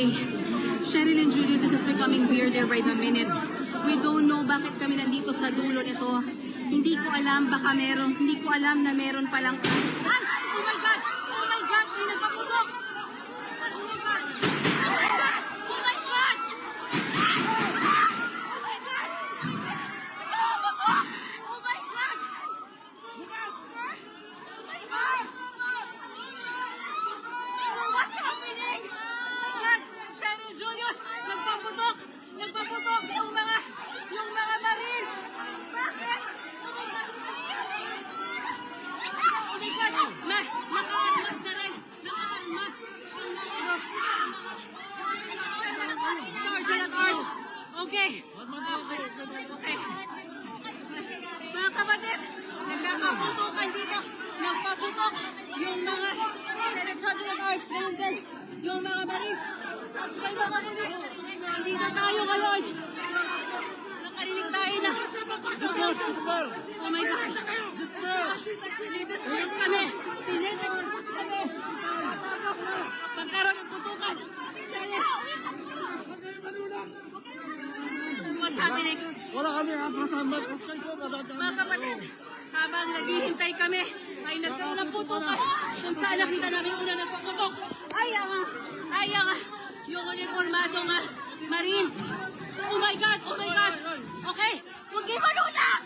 Okay, Cheryl and Julius, this is becoming weirder by the minute. We don't know bakit kami nandito sa dulo nito. Hindi ko alam, baka meron, hindi ko alam na meron palang... Ay! Oh my God! Oh my God! May nagpaputok! Oh my God! Oh my God! Oh my God! Oh my God! Oh my God! Sir? Oh my God! Sir, what's happening? Oh my God! Cheryl, Julius, nagpaputok! Nagpaputok yung mga Marines! Bakit? Oh my God! Oh my God! Naka-armas na rin! Naka-armas! Sergeant at Arms! Okay! Okay! Mga kapatid, nagkakaputukan dito. Nagpaputok yung mga Sergeant at Arms. Ngayon din, yung mga Marines. At may mga pulis. Dito tayo ngayon. Nakarinig tayo na. Oh my God. Dinidisperse kami. Dinidisperse kami. Tapos, pagkaroon ng putukan. What's happening? Wala kami kasama. Mga kapatid, habang naghihintay kami, ay nagkaroon ng putukan kung saan nakita namin una ng paputok. Ay ang yung uniformadong Marines. Oh my God! Oh my God! Okay, huwag kayo manunang!